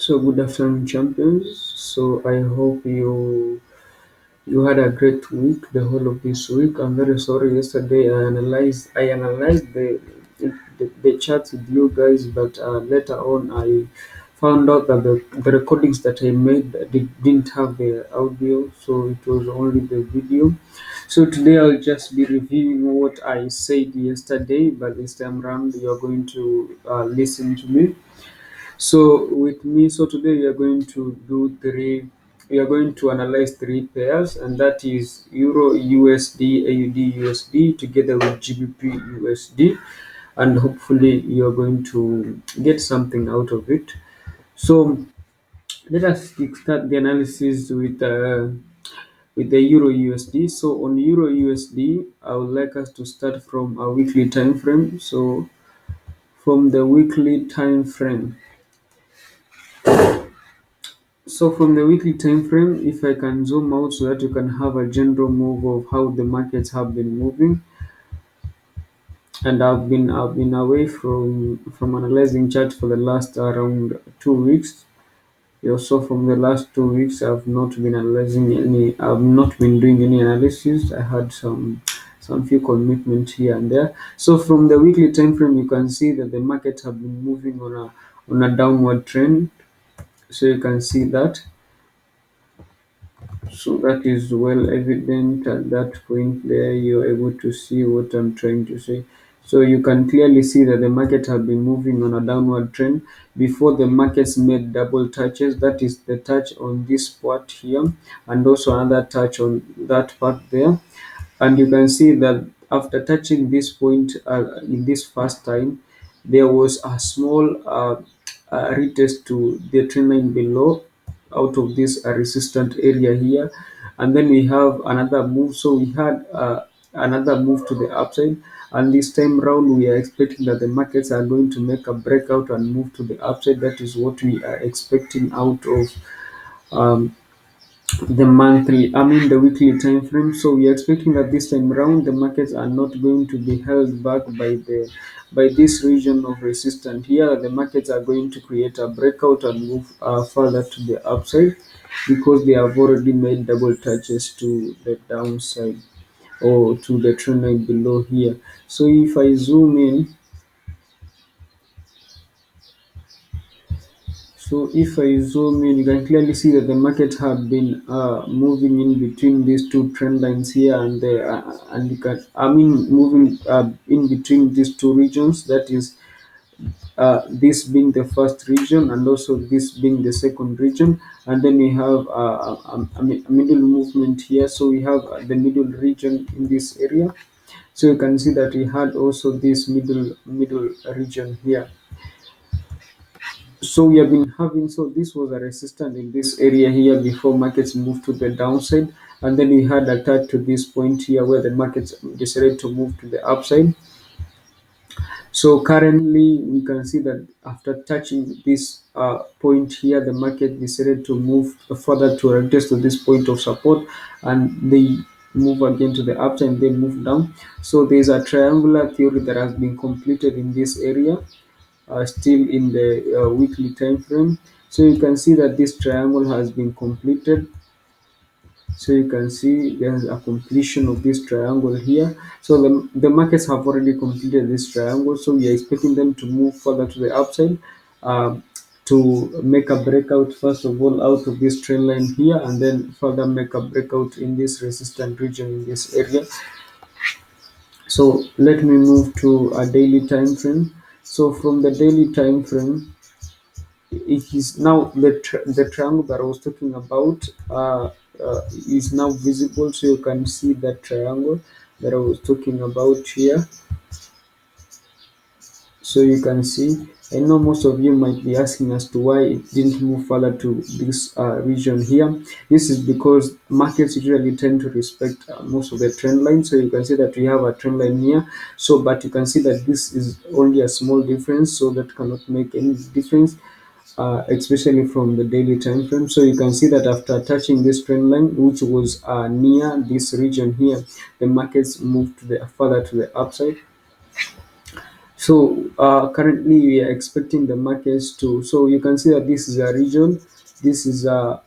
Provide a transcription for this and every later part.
So good afternoon, champions. So I hope you had a great week, the whole of this week. I'm very sorry. Yesterday I analyzed the chats with you guys, but later on I found out that the recordings that I made didn't have the audio, so it was only the video. So today I'll just be reviewing what I said yesterday, but this time around you're going to listen to me. So with me, so today we are going to do three. We are going to analyze three pairs, and that is Euro USD, AUD USD, together with GBP USD, and hopefully you are going to get something out of it. So let us start the analysis with the Euro USD. So on Euro USD, I would like us to start from a weekly time frame. So from the weekly time frame. So from the weekly time frame, if I can zoom out so that you can have a general move of how the markets have been moving, and I've been away from analyzing charts for the last around 2 weeks. Also from the last 2 weeks, I've not been doing any analysis. I had some few commitments here and there. So from the weekly time frame, you can see that the markets have been moving on a downward trend. So you can see that. So that is well evident at that point there. You're able to see what I'm trying to say. So you can clearly see that the market have been moving on a downward trend before the markets made double touches. That is the touch on this part here, and also another touch on that part there. And you can see that after touching this point in this first time, there was a small retest to the trend line below out of this resistant area here, and then we have another move. So we had another move to the upside, and this time round we are expecting that the markets are going to make a breakout and move to the upside. That is what we are expecting out of um, the weekly time frame. So we are expecting that this time around the markets are not going to be held back by this region of resistance here. The markets are going to create a breakout and move further to the upside because they have already made double touches to the downside or to the trend line below here. So if I zoom in, So if I zoom in, you can clearly see that the market have been moving in between these two trend lines here, and you can, moving in between these two regions. That is, this being the first region, and also this being the second region, and then we have a middle movement here. So we have the middle region in this area. So you can see that we had also this middle region here. So we have been having, so this was a resistance in this area here before markets moved to the downside, and then we had a touch to this point here where the markets decided to move to the upside. So currently we can see that after touching this point here, the market decided to move further to retest to this point of support, and they move again to the upside and they move down. So there's a triangular theory that has been completed in this area, still in the weekly time frame. So you can see that this triangle has been completed. So you can see there's a completion of this triangle here. So the markets have already completed this triangle. So we are expecting them to move further to the upside, um, to make a breakout first of all out of this trend line here, and then further make a breakout in this resistant region in this area. So let me move to a daily time frame. So from the daily time frame, it is now the triangle that I was talking about is now visible. So you can see that triangle that I was talking about here. So you can see, I know most of you might be asking as to why it didn't move further to this region here. This is because markets usually tend to respect most of the trend lines. So you can see that we have a trend line here. So, but you can see that this is only a small difference, so that cannot make any difference, especially from the daily time frame. So you can see that after touching this trend line, which was near this region here, the markets moved to the further to the upside. So currently we are expecting the markets to. So you can see that this is a region. This is a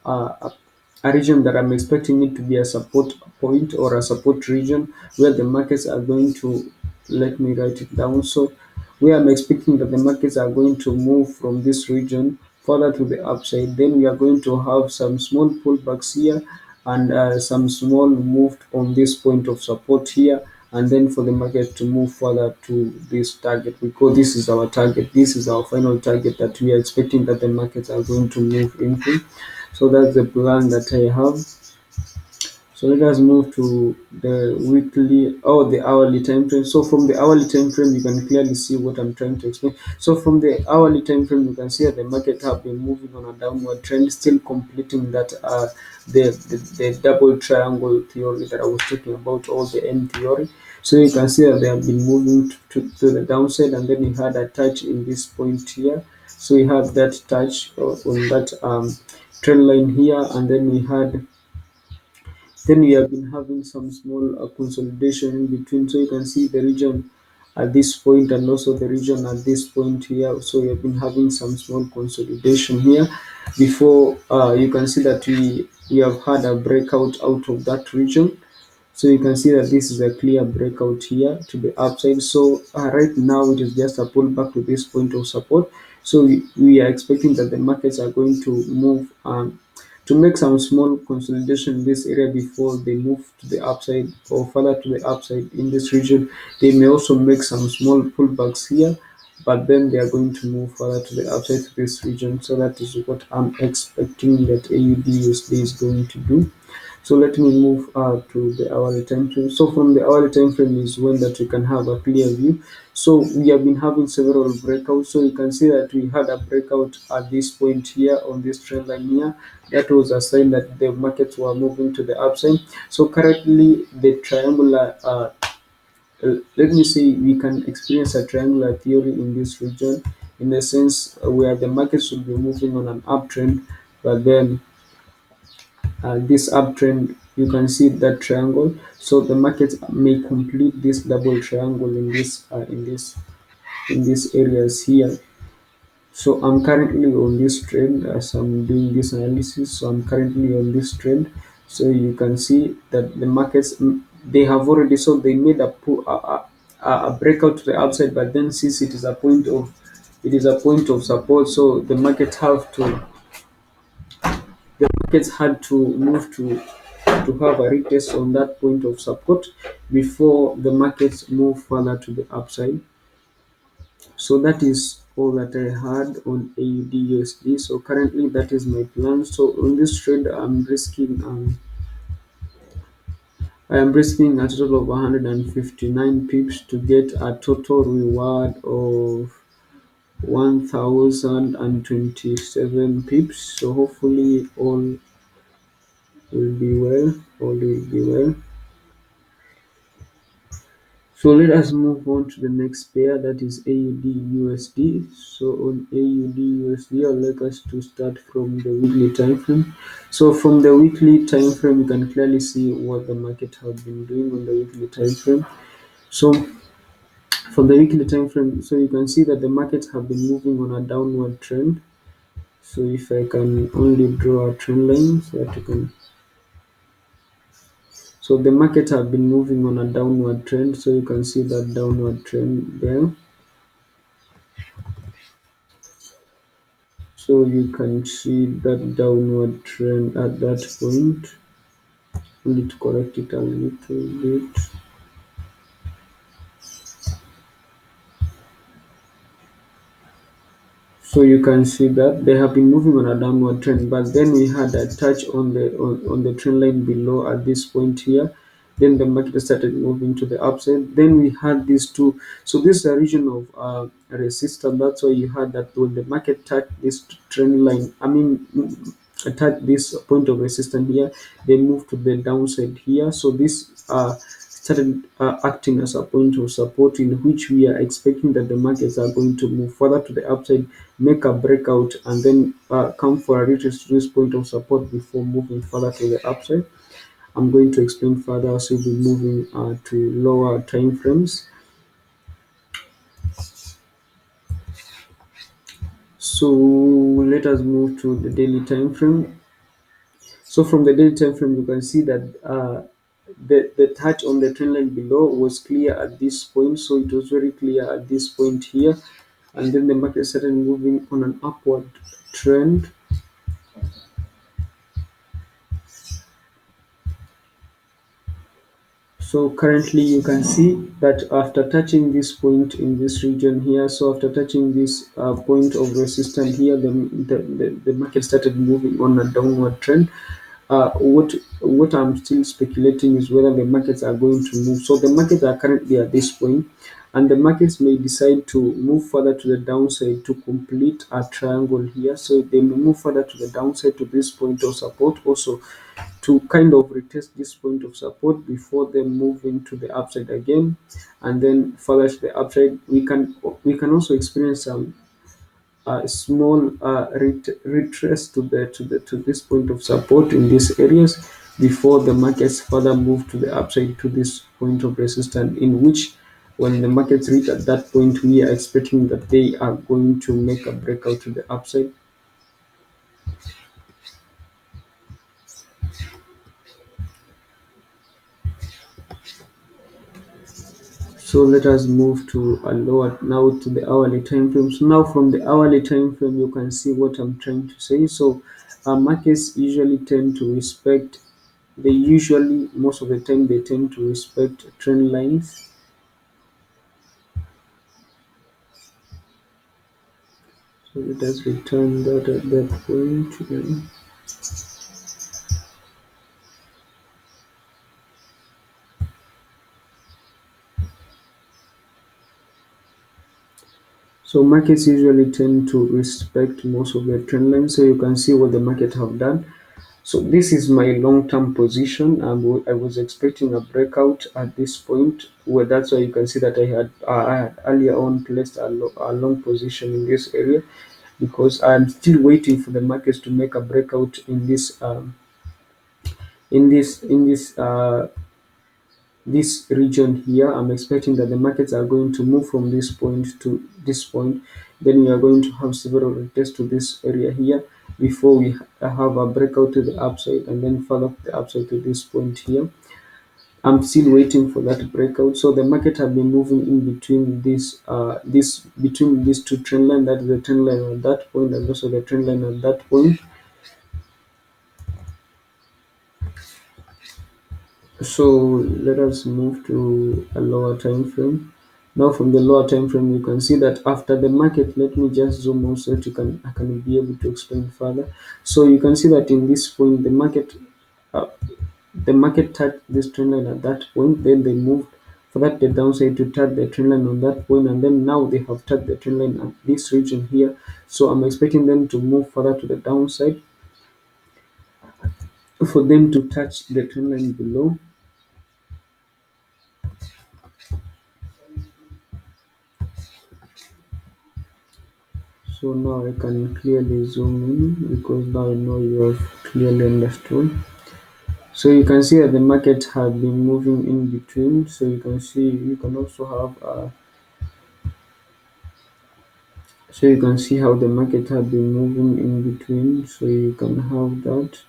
region that I'm expecting it to be a support point or a support region where the markets are going to. Let me write it down. So we are expecting that the markets are going to move from this region further to the upside. Then we are going to have some small pullbacks here and some small move on this point of support here, and then for the market to move further to this target, because this is our target, this is our final target that we are expecting that the markets are going to move into. So that's the plan that I have. So let us move to the weekly or the hourly time frame. So from the hourly time frame, you can clearly see what I'm trying to explain. So from the hourly time frame, you can see that the market have been moving on a downward trend, still completing that the double triangle theory that I was talking about, or the M theory. So you can see that they have been moving to the downside, and then you had a touch in this point here. So we have that touch on that trend line here, and then we have been having some small consolidation in between. So you can see the region at this point and also the region at this point here. So we have been having some small consolidation here before you can see that we have had a breakout out of that region. So you can see that this is a clear breakout here to the upside. So right now it is just a pullback to this point of support. So we are expecting that the markets are going to move to make some small consolidation in this area before they move to the upside or further to the upside in this region. They may also make some small pullbacks here, but then they are going to move further to the upside to this region. So that is what I'm expecting that AUD is going to do. So let me move to the hourly time frame. So from the hourly time frame is when that you can have a clear view. So we have been having several breakouts. So you can see that we had a breakout at this point here on this trend line here. That was a sign that the markets were moving to the upside. So currently the triangular let me say we can experience a triangular theory in this region, in the sense where the market should be moving on an uptrend, but then this uptrend, you can see that triangle. So the market may complete this double triangle in these areas here. So I'm currently on this trend as I'm doing this analysis. So I'm currently on this trend. So you can see that the markets, they have already, so they made a breakout to the upside, but then since it is a point of support, so the markets had to move to have a retest on that point of support before the markets move further to the upside. So that is all that I had on AUD USD. So currently that is my plan. So on this trade, I am risking a total of 159 pips to get a total reward of 1027 pips. So hopefully all will be well. All will be well. So let us move on to the next pair, that is AUD USD. So on AUD USD, I'd like us to start from the weekly time frame. So from the weekly time frame, you can clearly see what the market has been doing on the weekly time frame. So from the weekly time frame, so you can see that the markets have been moving on a downward trend. So if I can only draw a trend line so that you can, so the market have been moving on a downward trend. So you can see that downward trend there. So you can see that downward trend at that point. We need to correct it a little bit. So you can see that they have been moving on a downward trend, but then we had a touch on the trend line below at this point here. Then the market started moving to the upside. Then we had these two. So this is a region of resistance. That's why you had that when the market touched this trend line. I mean, touched this point of resistance here, they moved to the downside here. So this started acting as a point of support in which we are expecting that the markets are going to move further to the upside, make a breakout, and then come for a retest to this point of support before moving further to the upside. I'm going to explain further as we'll be moving to lower time frames. So let us move to the daily time frame. So from the daily time frame, you can see that the touch on the trend line below was clear at this point. So it was very clear at this point here, and then the market started moving on an upward trend. So currently you can see that after touching this point in this region here, so after touching this point of resistance here, the market started moving on a downward trend. What I'm still speculating is whether the markets are going to move. So the markets are currently at this point, and the markets may decide to move further to the downside to complete a triangle here. So they may move further to the downside to this point of support also, to kind of retest this point of support before then moving to the upside again, and then further to the upside. We can also experience some small retrace to this point of support in these areas before the markets further move to the upside to this point of resistance, in which when the markets reach at that point, we are expecting that they are going to make a breakout to the upside. So let us move to a lower now to the hourly time frame. So now from the hourly time frame, you can see what I'm trying to say. So markets usually tend to respect. They usually most of the time they tend to respect trend lines. So let us return that at that point. So markets usually tend to respect most of the trend lines. So you can see what the market have done. So this is my long-term position. I was expecting a breakout at this point. Where that's why you can see that I had earlier on placed a long position in this area, because I'm still waiting for the markets to make a breakout in this region here. I'm expecting that the markets are going to move from this point to this point. Then we are going to have several retests to this area here before we have a breakout to the upside, and then further the upside to this point here. I'm still waiting for that breakout. So the market have been moving in between this between these two trend line. That is the trend line at that point, and also the trend line at that point. So let us move to a lower time frame. Now from the lower time frame, you can see that after the market, let me just zoom out so that I can be able to explain further. So you can see that in this point, uh, the market touched this trend line at that point. Then they moved for that the downside to touch the trend line on that point, and then now they have touched the trend line at this region here. So I'm expecting them to move further to the downside for them to touch the trend line below. So now I can clearly zoom in, because now I know you have clearly understood. So you can see that the market has been moving in between. So you can see you can also have so you can see how the market has been moving in between. So you can have that.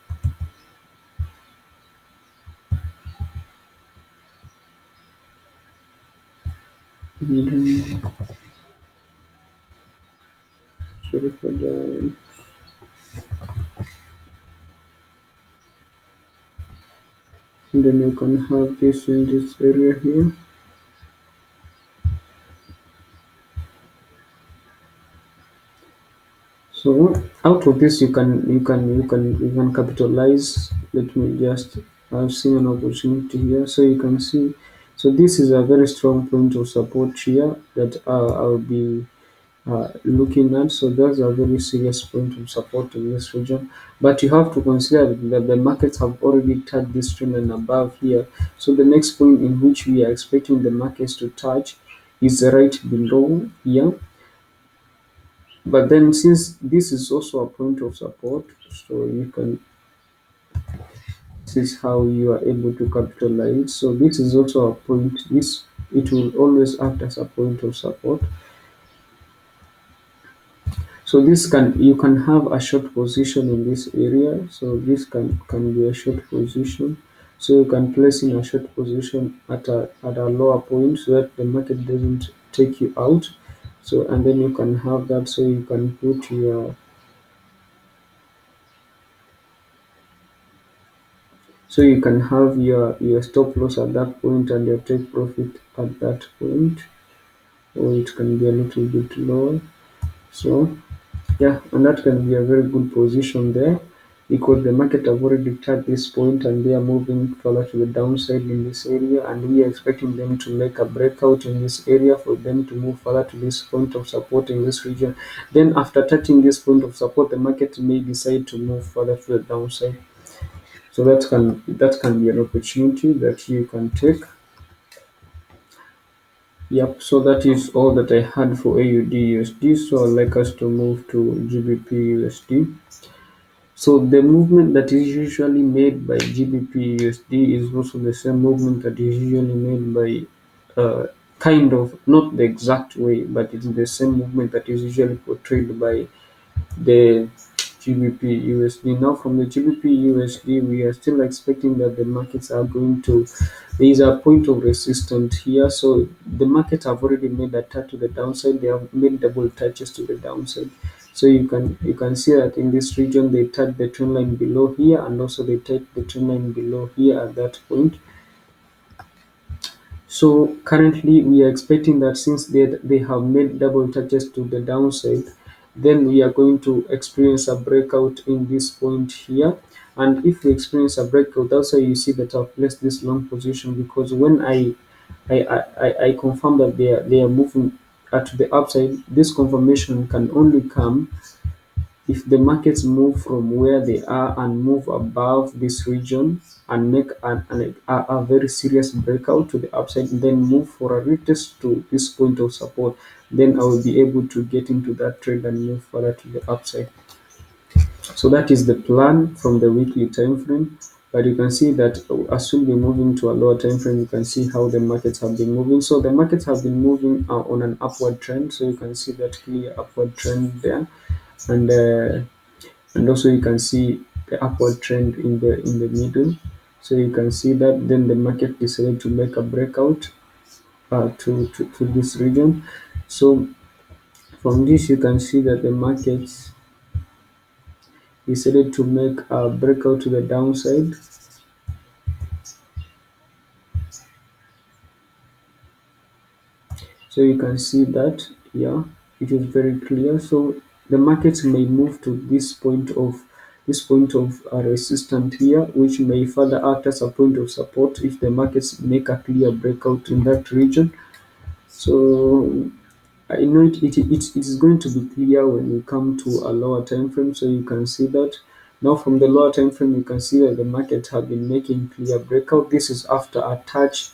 And sorry for that. And then you can have this in this area here. So out of this, you can capitalize. Let me just I've seen an opportunity here, so you can see. So this is a very strong point of support here that I'll be looking at. So that's a very serious point of support in this region. But you have to consider that the markets have already touched this trend and above here. So the next point in which we are expecting the markets to touch is right below here. But then since this is also a point of support, so this is how you are able to capitalize. So this is also a point, this it will always act as a point of support. So this can, you can have a short position in this area. So this can be a short position. So you can place in a short position at a lower point so that the market doesn't take you out. So and then you can have that. So you can put your, so you can have your stop loss at that point and your take profit at that point, or it can be a little bit lower. So yeah, and that can be a very good position there because the market have already touched this point and they are moving further to the downside in this area, and we are expecting them to make a breakout in this area for them to move further to this point of support in this region. Then after touching this point of support, the market may decide to move further to the downside. So that can be an opportunity that you can take. Yep, so that is all that I had for AUD USD. So I'd like us to move to GBP USD. So the movement that is usually made by GBP USD is also the same movement that is usually made by kind of, not the exact way, but it's the same movement that is usually portrayed by the GBP USD. Now, from the GBP USD, we are still expecting that the markets are going to. There is a point of resistance here, so the market have already made a touch to the downside. They have made double touches to the downside. So you can see that in this region they touch the trend line below here, and also they touch the trend line below here at that point. So currently we are expecting that since they have made double touches to the downside, then we are going to experience a breakout in this point here. And if we experience a breakout, that's why you see that I've placed this long position, because when I confirm that they are moving to the upside, this confirmation can only come if the markets move from where they are and move above this region and make a very serious breakout to the upside, then move for a retest to this point of support, then I will be able to get into that trade and move further to the upside. So that is the plan from the weekly time frame. But you can see that as we'll be moving to a lower time frame, you can see how the markets have been moving. So the markets have been moving on an upward trend. So you can see that clear upward trend there, and and also you can see the upward trend in the middle. So you can see that then the market decided to make a breakout to this region. So from this you can see that the markets decided to make a breakout to the downside. So you can see that, yeah, it is very clear. So the markets may move to this point of resistance here, which may further act as a point of support if the markets make a clear breakout in that region. So I know it is going to be clear when we come to a lower time frame. So you can see that now from the lower time frame, you can see that the market have been making clear breakout. This is after a touch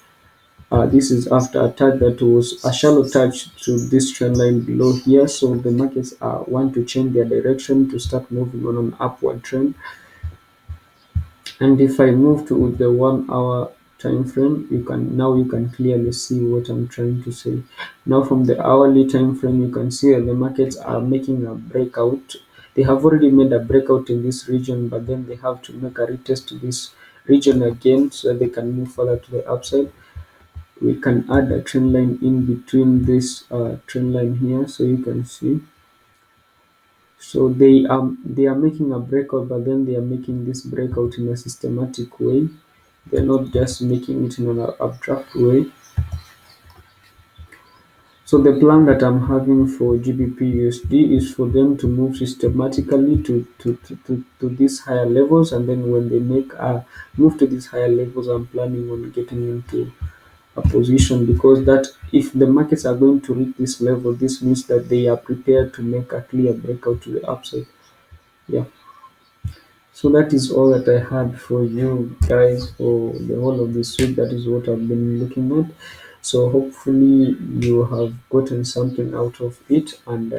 that was a shallow touch to this trend line below here. So the markets want to change their direction to start moving on an upward trend. And if I move to the 1 hour time frame, you can clearly see what I'm trying to say. Now from the hourly time frame, you can see that the markets are making a breakout. They have already made a breakout in this region, but then they have to make a retest to this region again so that they can move further to the upside. We can add a trend line in between this trend line here, so you can see. So they are making a breakout, but then they are making this breakout in a systematic way. They're not just making it in an abstract way. So the plan that I'm having for GBP USD is for them to move systematically to these higher levels, and then when they make a move to these higher levels, I'm planning on getting into a position, because that if the markets are going to reach this level, this means that they are prepared to make a clear breakout to the upside. Yeah. So that is all that I had for you guys for the whole of this week. That is what I've been looking at. So hopefully you have gotten something out of it, and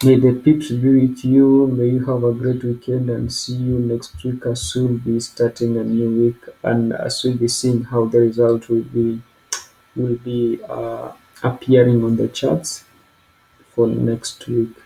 may the peeps be with you. May you have a great weekend, and see you next week as we'll be starting a new week, and as we'll be seeing how the result will be appearing on the charts for next week.